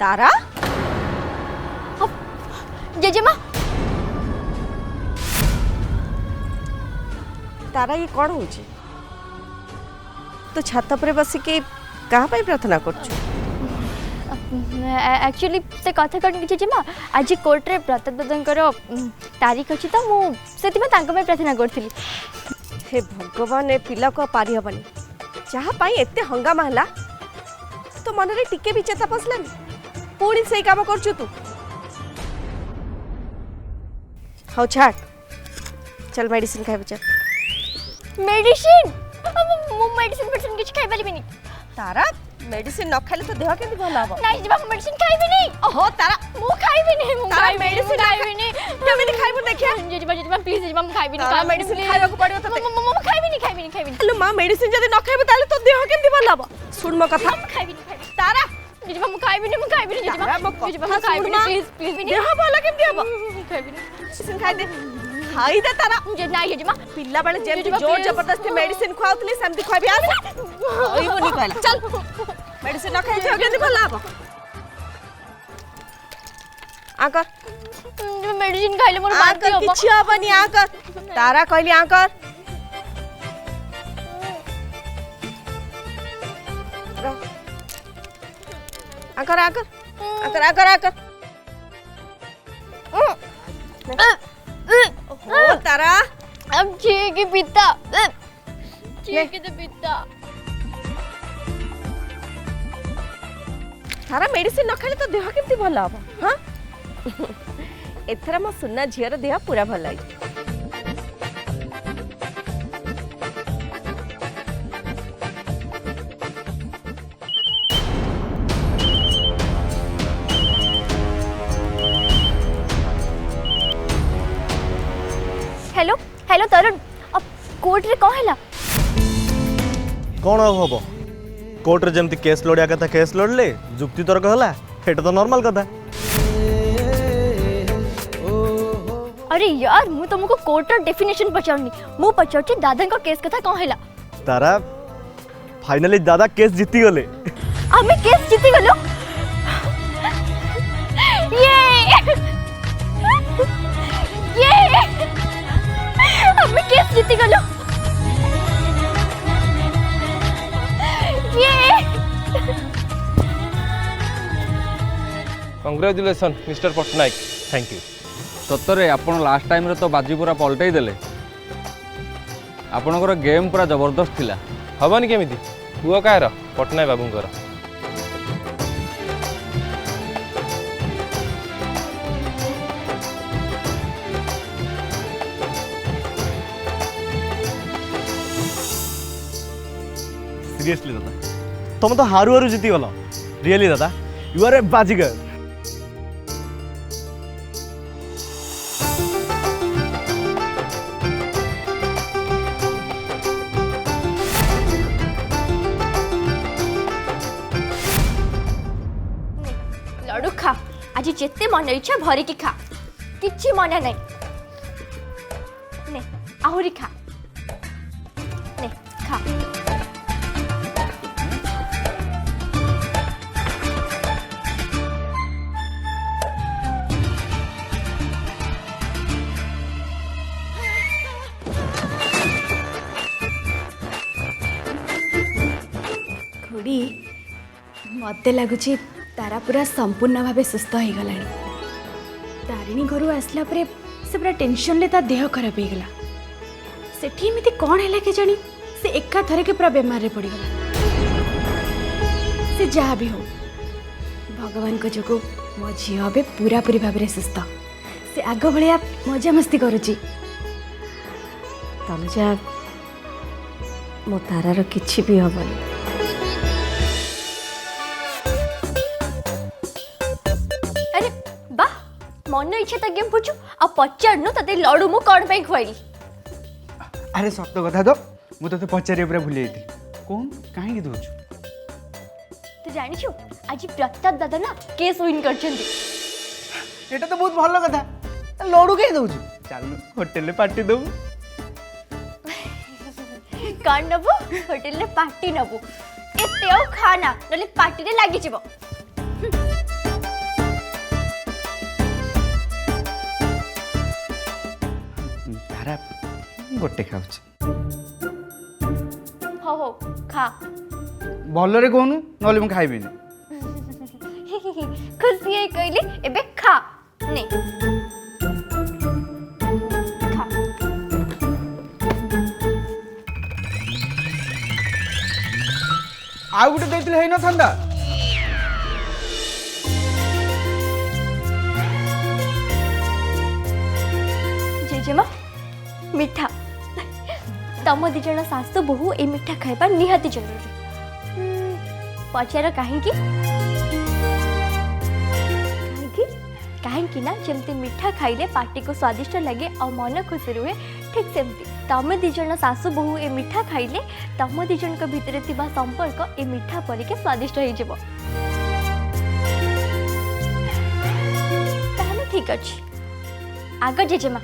तारा जेजेमा तारा ये कौन हो तो छात पर बसिकी कहाँ प्रार्थना कर एक्चुअली से कथा कौन जेजेमा आज कोर्ट रे प्रताप दादांकर तारीख अच्छी तो मुझे प्रार्थना करी। हे भगवान ए पिला को पारी हबनी जहाँ एते हंगामा है तो मन रे टिके भी चेता पसलानी पुणी से काम कर तू हाँ छाड़ चल मेडिसिन खाइब चल मेडिसिन मु मेडिसिन मेडिसिन किछ खाइ पारिबे नी तारा मेडिसिन न खाइले तो देह केंदी भल हबो नहीं जब मेडिसिन खाइबे नी ओहो तारा मु खाइबे नी मु तारा मेडिसिन खाइबे नी केमिति खाइबो देखिया जेजेमा प्लीज जेजेमा मु खाइबे नी तारा मेडिसिन खाइबा को पड़ियो तते मु खाइबे नी हेलो मां मेडिसिन जदी न खाइबो ताले तो देह केंदी भल हबो सुन मो कथा खाइबे नी तारा जेजेमा मु खाइबे नी जेजेमा जेजेमा खाइबे नी प्लीज नी देह भल केंदी हबो खाइबे नी मेडिसिन खाई दे तारा जे ना जेजेमा पिल्ला बेले जेमती जोर जबरदस्ती मेडिसिन खुआउतली सेमती खुआबी आबे ओइबो नी कहला चल मेडिसिन न खाइ केंदी भल हबो आकर मेडिसिन खाइले मोर बांती हबो किछि हबनी आकर तारा कहली आकर आकर आकर आकर आकर आकर ओ तारा अब ठीक है पिता ठीक है तो पिता तारा मेडिसिन न खाले तो देह केमती भल हबो हां एथरा म सुन्ना झियर देह पूरा भल है हेलो हेलो तरुण अब कोर्ट रे कौन हैला कौन हम कोर्ट रे जमती केस लड़िया कथा केस लड़ले जुक्ति तर्क होला एटा तो नॉर्मल कथा। अरे यार मु तुमको कोर्ट रे डेफिनेशन पचारनी मु पचारची दादा का केस कथा कौन हैला तारा फाइनली दादा केस जीती गले आमे केस जीती गलो ये हमें केस जीती गलो ये congratulation mister Pattnaik. Thank you. सतरे आपण लास्ट टाइम रे तो बाजी पूरा पलटई देले आपणकर गेम पूरा जबरदस्त थिला हबनी केमिति पुओ कायर पट्टनायक बाबूंकर सीरियसली दादा तुम तो हारू हारू जीती गल रियली दादा यू आर ए बाजीगर। लडू खा आज जिते मन इच्छा भरी की खा किछि मना नहीं ने आहुरी खा ने खा खुड़ी मत लगुच तारा पूरा संपूर्ण भाव सुस्थ हो गला तारिणी घर आसला परे से पूरा टेंशन ले ता देह खराब हो गला सेठी एमिति कौन है के जानी से एका थरे के पूरा बेमार रे पड़ी गला से जहाँ भी हो भगवान को जोगो मो झी अबे पूरा पूरी भाव सुस्थ से आग भाया मजा मस्ती करुची तनुजा मो तारार किछि भी हबनी मन इच्छा तो गेम पूछू आ पचारनु तते लडू मु कोन पे खुआइली अरे सत कथा तो मु तो पचारे पूरा भूली जाइती कौन काहे दोछु तू जानि छु आज प्रताप दादा ना केस विन करछंती एटा तो बहुत भलो कथा लडू के दोछु चल होटल में पार्टी दऊ कान नबो होटल में पार्टी नबो एते खाना नले पार्टी रे लागि जिवो गोटे खाऊँ हो हो खा भलरे कहूनु नले मु खाइबिनी खुशी है कहली एबे खा ने खा आउ गोटे देइतिले हेइ न थांदा जेजेमा मिठा तम दी जन सासु बहु ए मिठा खाइबा निहाती जरूरी पचार कहीं कहीं ना जमती मिठा खाइले पार्टी को स्वादिष्ट लगे और मन खुशी रुहे ठीक सेमती तमे दी जन सासु बहु ए मिठा खाइले तम दी जन को भितर थिबा संपर्क ए मिठा परिके स्वादिष्ट हो जिवो ताहले ठीक अछि आग जेजेमा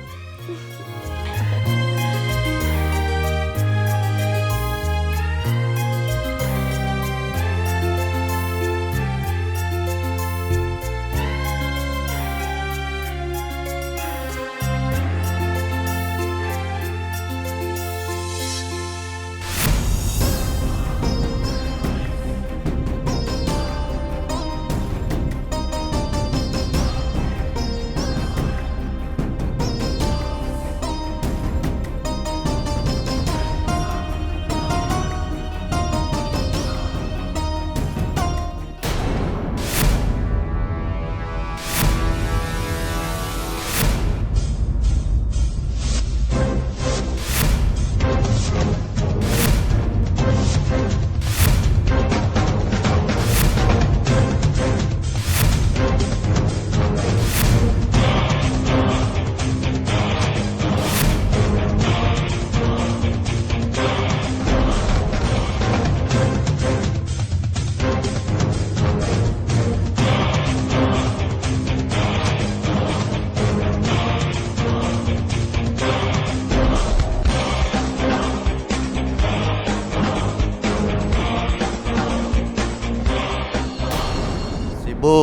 शिबू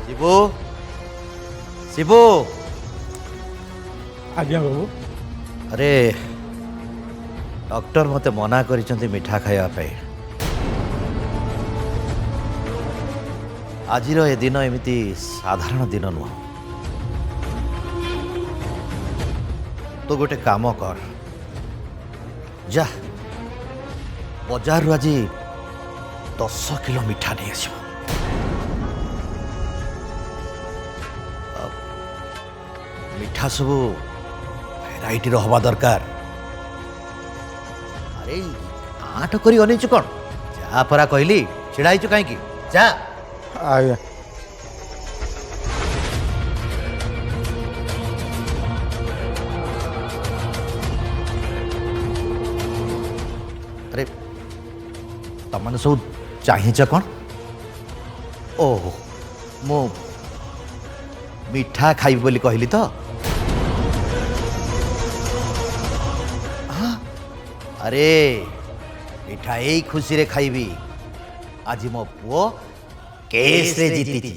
शिबू शिबू आज्ञा बाबू अरे डॉक्टर मते मना करिसंती मिठा खाइबा पे आजिर ए दिन एमिति साधारण दिन नुह तो गोटे काम कर जा बाजार आज 10 किलो मिठा नहीं आस मिठा सब भेराइटी हवा दरकार अरे आठ करी अनेचु कौन जा परा कहली छिड़ाईचु कहीं जा आज्ञा अरे तमने सब चाहिए कौन ओह मु मिठा खाइबी बोली कहली तो हाँ अरे मिठा यही खुशी रे खाइबी आज मो पुओ केस रे जीती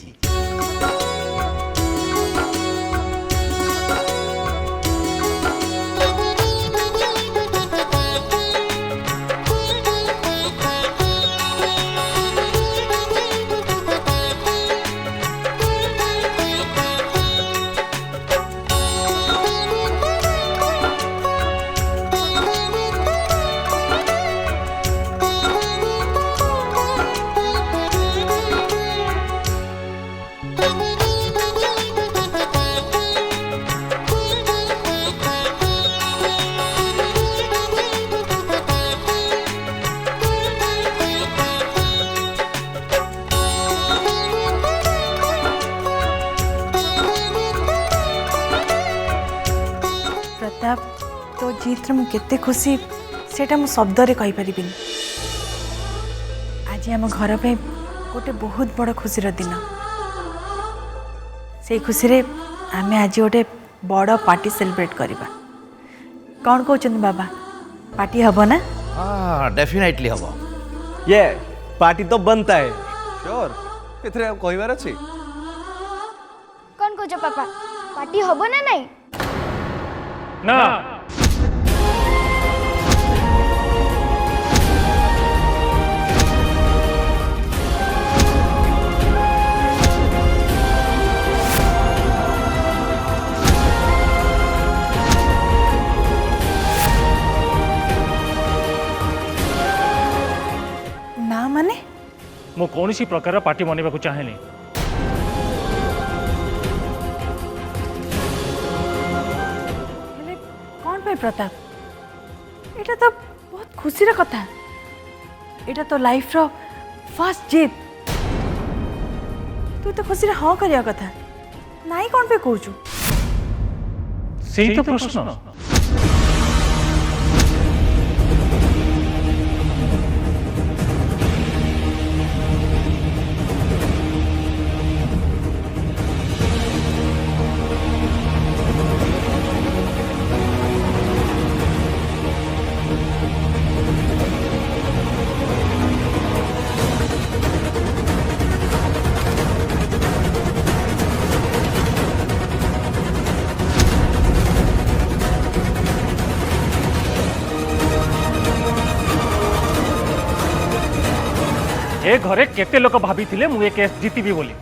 प्रताप तो जीत रे केते खुशी सेटा मु शब्द रे कहि परिबिनी आज हम घर पे गोटे बहुत बड़ खुशी दिन से खुशी रे आमे आज गोटे बड़ पार्टी सेलिब्रेट करबा कौन कहउछन बाबा पार्टी हबो ना हाँ डेफिनेटली हम ये पार्टी तो बनता है श्योर एथरे कहबार अछि कौन को पापा पार्टी हबो ना नहीं ना मु कौन सी प्रकार पार्टी बनवाक चाहेनी। हेले कौन पे प्रताप एटा तो बहुत खुशी रा कथा एटा तो लाइफ रो फर्स्ट जीत तू तो खुशी रे हाँ करिया कथा नाई कौन पे कहूचु से तो प्रश्न। ए घरे केते लोक भाभी थिले मु ए केस जीतीबी बोली।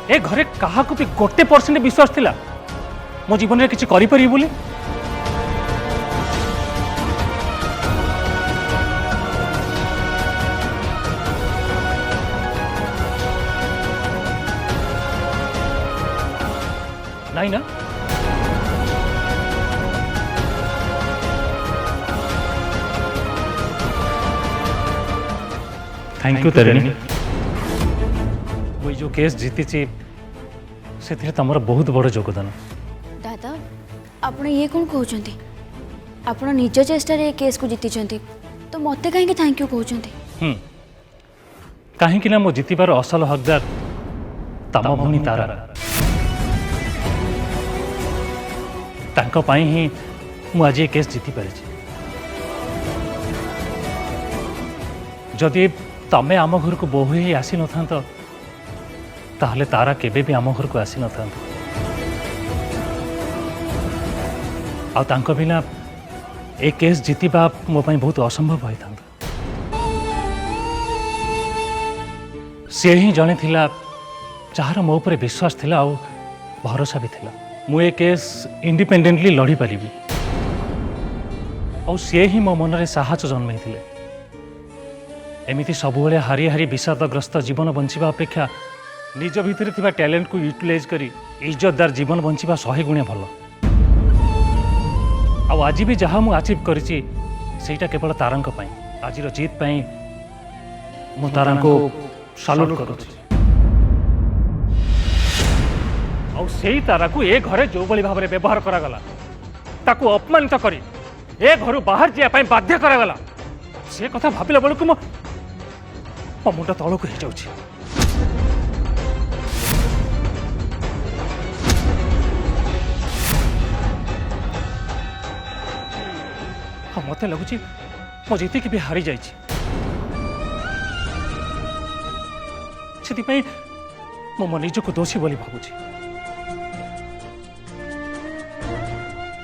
ए घरे कहा भी 1% विश्वास थिला मो जीवन में किसी करि परिबी बोली। नहीं ना थैंक यू तारिणी। वो जो केस जीती से तुम बहुत बड़ योगदान। दादा आपण ये कौन कहते आप निज चेष्टा रे केस को जीति तो मत कहीं थैंक यू कहते कहीं ना मो जीतबार असल हकदार तम भौणी तारा तांको पाई ही मु आज ये केस जीति पारी। जदि तमें आम घर को बोहू ही आसी न था ताहले तारा केबे भी आम घर को आसी न था। आ तांको बिना ए केस जीतिबा मो पाई बहुत असंभव होता। सी ही जने थिला जार मो ऊपर विश्वास थिला आ भरोसा भी थिला मु ए केस इंडिपेंडेंटली लड़ी पारि आ सी ही मो मन में साहस जन्म थिले। एमिति सबुबले हारी हारी विषादग्रस्त जीवन बंचिबा अपेक्षा निज भितर थिबा टैलेंट को यूटिलाइज करी इज्जतदार जीवन बंचिबा 100 गुणे भल। आज भी जहाँ मु अचीव करिछि सेटा केवल तारांक पई आजिर जीत पई मु तारांको सल्यूट करूछि। आ सेई तारा को ए घरे जो बली भाबरे व्यवहार करा गला ताकू अपमानित करी ए घर बाहर जिया पई बाध्य करा गला से कथा भाबिला बेलकु मो मुंड तलक हो जाऊँ। हाँ मत लगुच मो जीत भी हारी जा मो निजक दोषी बोली भावुची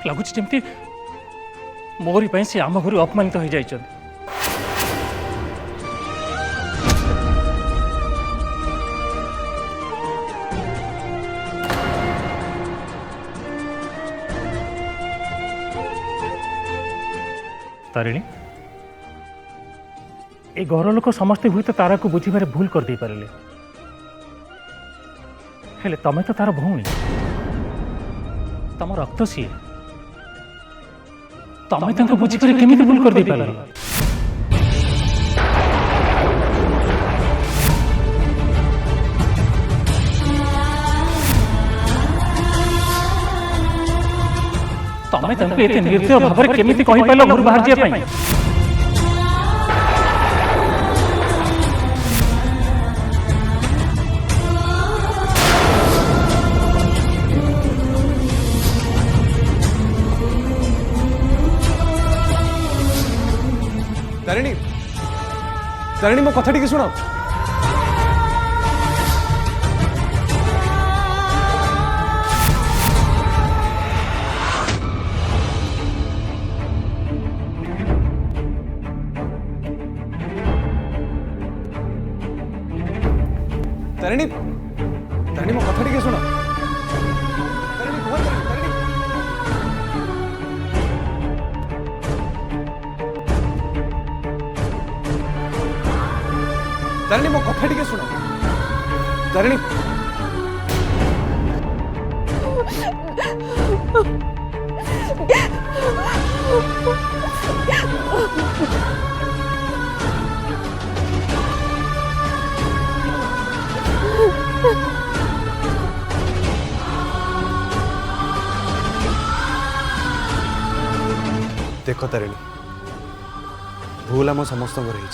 लगुच जमती मोरी पे से आम घर अपमानित हो जाइछन। तारिणी ए घर लोक समस्ते हुई तो तारा को बुझीबार भूल कर दे पारे हेले तमें तो तार भौणी तम रक्त सी तमें तक बुझीबार केमिति भूल कर दे पारे। तमें तक एते निर्दय भाव केमिति कहि पाइलो घर बाहर जिया पई। तारिणी तारिणी मो कथा टिके सुनो। तारिणी तारिणी मो कथा टिके सुनो। तारिणी कुह तारिणी तारिणी मो कथा टिके सुनो तारिणी देख तारिणी भूल आम समस्त रही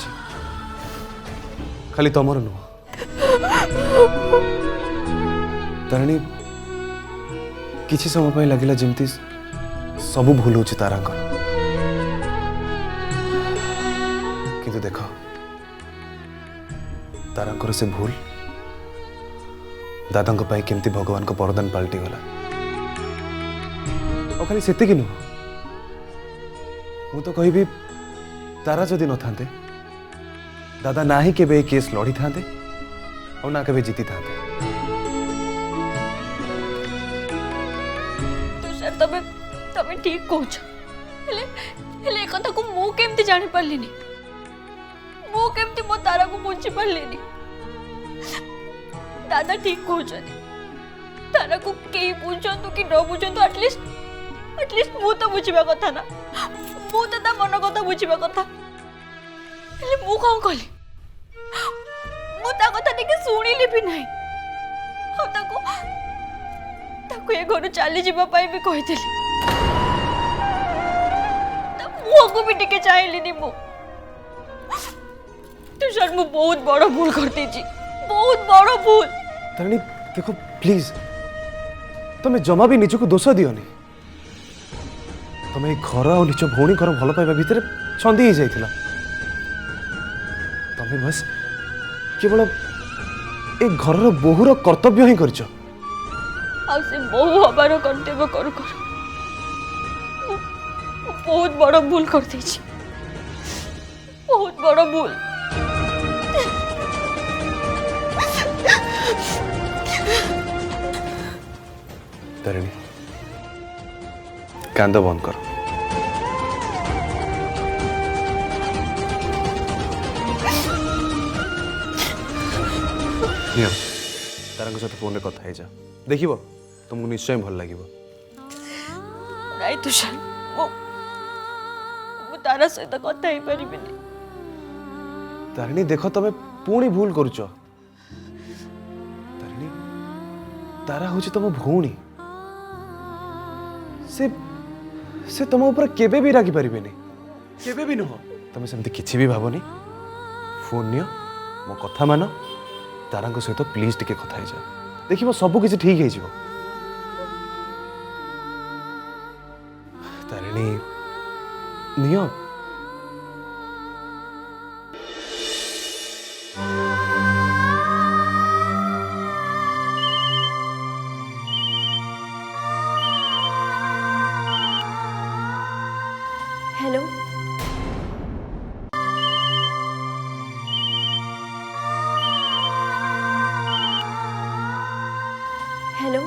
खाली तमर नुह तारिणी किसी समय लगिला जमती सब भूल हो तारांकर किंतु देख तारांकर से भूल दादा केमती भगवान को वरदान पलटि गला और खाली से नुह मु तो कहि तारा जदि न थांते दादा ना ही केबे केस लड़ी थांते और ना केबे जीती थांते तुषार तबे तबे ठीक कहछ हेले हेले कथा को मु केमती जानि परलिनी मु केमती मो तारा को बुझी परलिनी दादा ठीक कहछ तारा को के बुझंतु कि न बुझंतु एटलीस्ट मु तो बुझिबा कथा ना मु तो ता मन कथा बुझिबा कथा हेले मु कौन कली मु ता कथा टिके सुनिली भी नहीं हो ताको ए घर चली जीवा पाई भी कहितली ता मु को भी टिके चाहलिनी मु तुषार मु बहुत बड़ भूल करती छी बहुत बड़ भूल तारिणी देखो प्लीज तुम जमा भी निजको दोष दियोनी तुम घर और निज भौणी घर भल पाइबा भितर छंदी ही जाइथिला तुम बस केवल ए घर बोहूर कर्तव्य ही करछ आ से बहु हबार कर्तव्य करू बहुत बड़ भूल कर दी छी बहुत बड़ भूल तारिणी कांद बंद कर तारा सहित फोन कथा जा देख तुमको निश्चय भल लगे नहीं तुषार मु तारा सहित कथा ही परिबिनी तारिणी देख तमे पुणी भूल करुच तारिणी तारा हूँ तुम भौणी से तुम ऊपर केबे भी रागी पारिबेनी केबे भी नुह तुम सेमती किछि भी भावनी फोन नियो मो कथा मान तारा सहित प्लीज टिके कथा ही जा देखिबो सब किछि ठीक है जीवो तारिणी नियो हेलो हेलो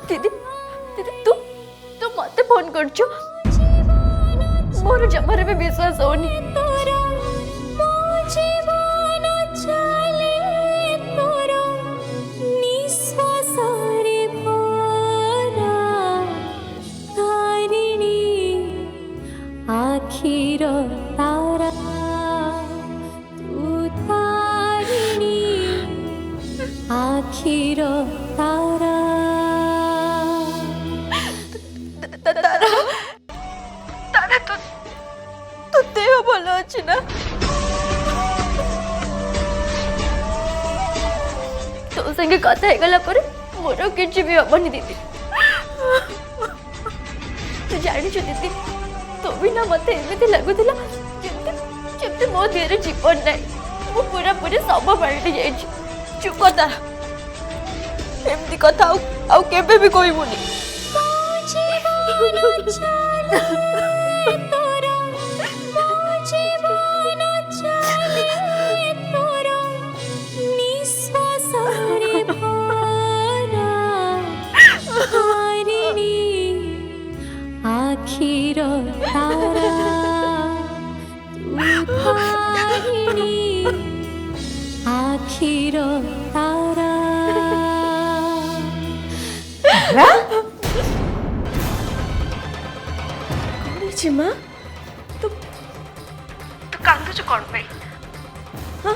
दीदी दीदी तू तू मत फोन करछु मोर जमारे में विश्वास होनी आखिर तारा तू तारिणी आखिर तारा तारा तारा तो देह भल अछि ना संगे कथा गला पर मोर किछि भी हबनी दीदी तू जानी दीदी तो भी ना मत एमती लगुला जब मो देहरे जीवन ना मु पूरा पूरी सब पलटि जाइए चुप कर तारा एमती कथा आउ केबे भी कहबुनी आखिर तारा तू तारिणी आखिर तारा माँ तू कांदुच कौन पे हाँ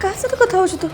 का सହିତ କଥା होछु तू